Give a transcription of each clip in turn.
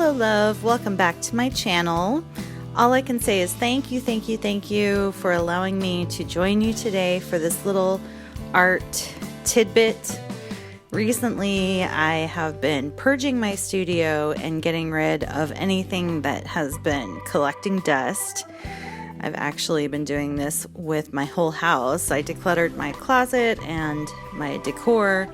Hello love, welcome back to my channel. All I can say is thank you for allowing me to join you today for this little art tidbit. Recently I have been purging my studio and getting rid of anything that has been collecting dust. I've actually been doing this with my whole house. I decluttered my closet and my decor.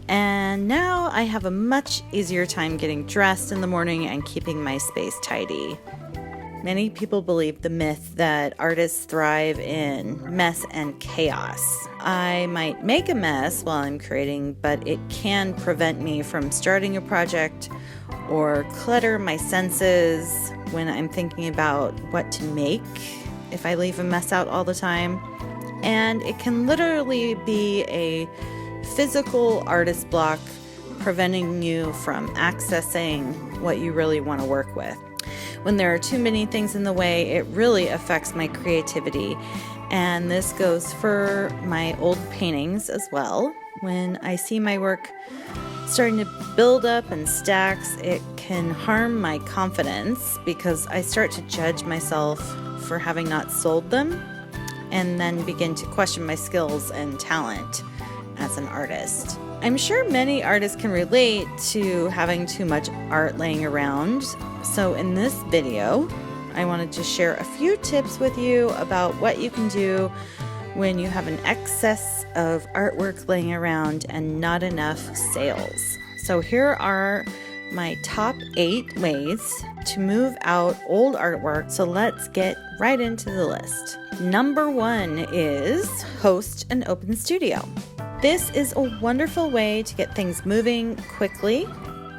And now I have a much easier time getting dressed in the morning and keeping my space tidy. Many people believe the myth that artists thrive in mess and chaos. I might make a mess while I'm creating, but it can prevent me from starting a project or clutter my senses when I'm thinking about what to make if I leave a mess out all the time. And it can literally be a physical artist block preventing you from accessing what you really want to work with. When there are too many things in the way, it really affects my creativity. And this goes for my old paintings as well. When I see my work starting to build up in stacks, it can harm my confidence because I start to judge myself for having not sold them and then begin to question my skills and talent as an artist. I'm sure many artists can relate to having too much art laying around. So in this video, I wanted to share a few tips with you about what you can do when you have an excess of artwork laying around and not enough sales. So here are my top 8 ways to move out old artwork. So let's get right into the list. Number 1 is host an open studio. This is a wonderful way to get things moving quickly.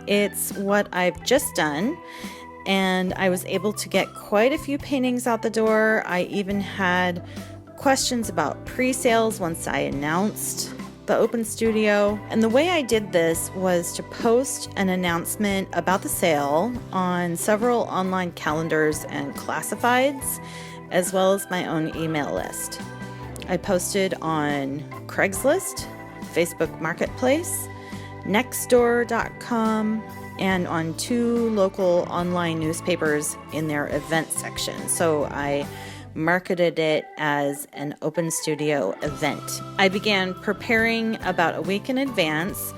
It's what I've just done, and I was able to get quite a few paintings out the door. I even had questions about pre-sales once I announced the open studio. And the way I did this was to post an announcement about the sale on several online calendars and classifieds, as well as my own email list. I posted on Craigslist, Facebook Marketplace, Nextdoor.com, and on 2 local online newspapers in their event section. So I marketed it as an open studio event. I began preparing about a week in advance,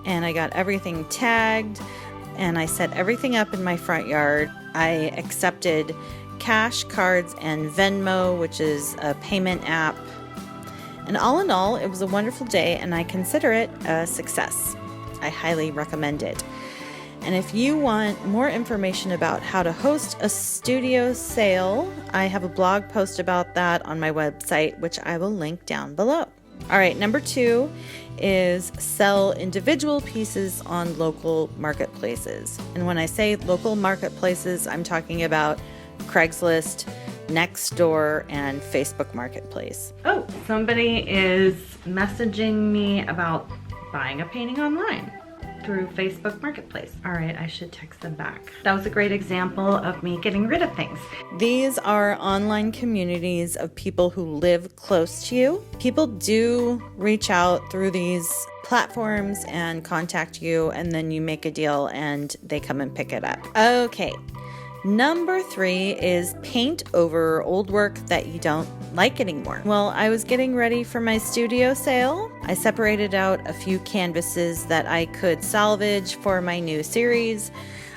and I got everything tagged, and I set everything up in my front yard. I accepted cash, cards, and Venmo, which is a payment app. And all in all, it was a wonderful day, and I consider it a success. I highly recommend it. And if you want more information about how to host a studio sale, I have a blog post about that on my website, which I will link down below. All right, number 2 is sell individual pieces on local marketplaces. And when I say local marketplaces, I'm talking about Craigslist, Nextdoor, and Facebook Marketplace. Oh, somebody is messaging me about buying a painting online through Facebook Marketplace. All right, I should text them back. That was a great example of me getting rid of things. These are online communities of people who live close to you. People do reach out through these platforms and contact you, and then you make a deal and they come and pick it up. Okay. Number 3 is paint over old work that you don't like anymore. Well, I was getting ready for my studio sale. I separated out a few canvases that I could salvage for my new series.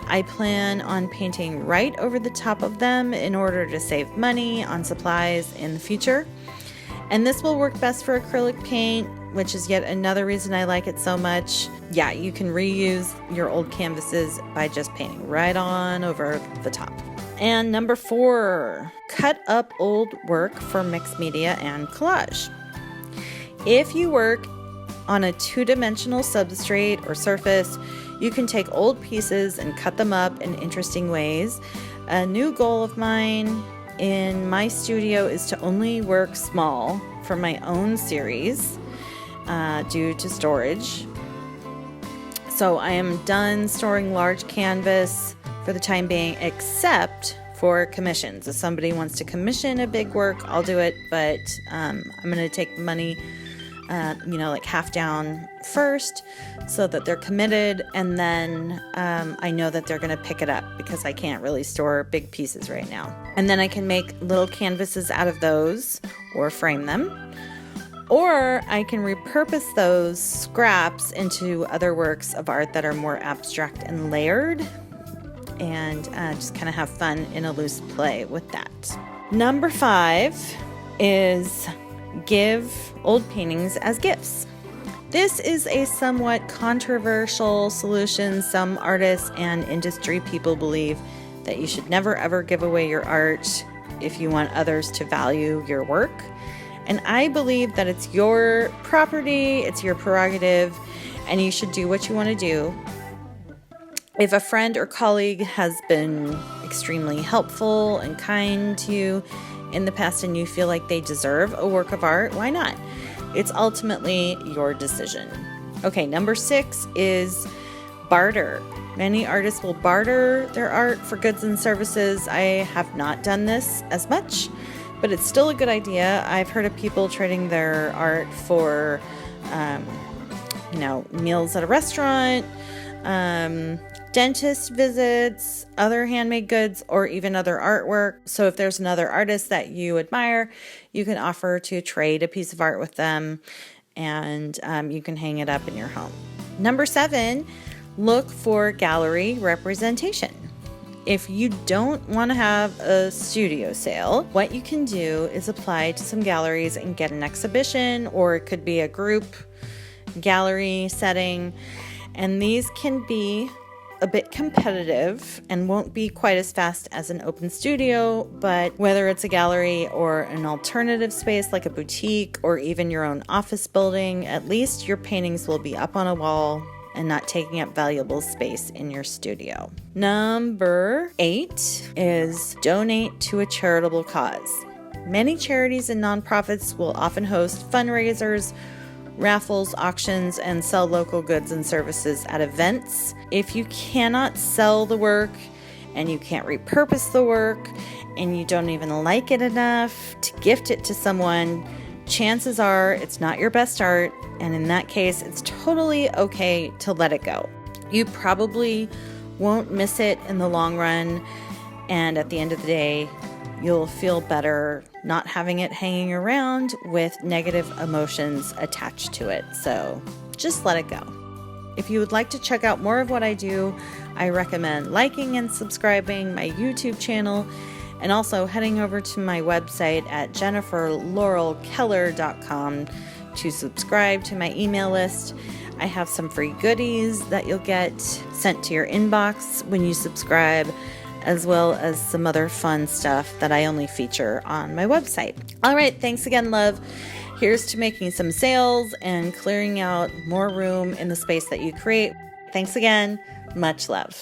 I plan on painting right over the top of them in order to save money on supplies in the future. And this will work best for acrylic paint, which is yet another reason I like it so much. Yeah, you can reuse your old canvases by just painting right on over the top. And number 4, cut up old work for mixed media and collage. If you work on a 2-dimensional substrate or surface, you can take old pieces and cut them up in interesting ways. A new goal of mine in my studio is to only work small for my own series due to storage. So I am done storing large canvas for the time being, except for commissions. If somebody wants to commission a big work, I'll do it, but I'm going to take money like half down first so that they're committed. And then I know that they're going to pick it up because I can't really store big pieces right now. And then I can make little canvases out of those or frame them. Or I can repurpose those scraps into other works of art that are more abstract and layered, and just kind of have fun in a loose play with that. Number 5 is give old paintings as gifts. This is a somewhat controversial solution. Some artists and industry people believe that you should never ever give away your art if you want others to value your work. And I believe that it's your property, it's your prerogative, and you should do what you want to do. If a friend or colleague has been extremely helpful and kind to you in the past and you feel like they deserve a work of art, why not? It's ultimately your decision. Okay, number 6 is barter. Many artists will barter their art for goods and services. I have not done this as much, but it's still a good idea. I've heard of people trading their art for, meals at a restaurant, dentist visits, other handmade goods, or even other artwork. So if there's another artist that you admire, you can offer to trade a piece of art with them, and you can hang it up in your home. Number 7, look for gallery representation. If you don't want to have a studio sale, what you can do is apply to some galleries and get an exhibition, or it could be a group gallery setting. And these can be a bit competitive and won't be quite as fast as an open studio, but whether it's a gallery or an alternative space like a boutique or even your own office building, at least your paintings will be up on a wall and not taking up valuable space in your studio. Number 8 is donate to a charitable cause. Many charities and nonprofits will often host fundraisers, raffles, auctions, and sell local goods and services at events. If you cannot sell the work and you can't repurpose the work and you don't even like it enough to gift it to someone, chances are it's not your best art, and in that case, it's totally okay to let it go. You probably won't miss it in the long run, and at the end of the day, you'll feel better not having it hanging around with negative emotions attached to it. So just let it go. If you would like to check out more of what I do, I recommend liking and subscribing my YouTube channel, and also heading over to my website at jenniferlaurelkeller.com to subscribe to my email list. I have some free goodies that you'll get sent to your inbox when you subscribe, as well as some other fun stuff that I only feature on my website. All right, thanks again, love. Here's to making some sales and clearing out more room in the space that you create. Thanks again. Much love.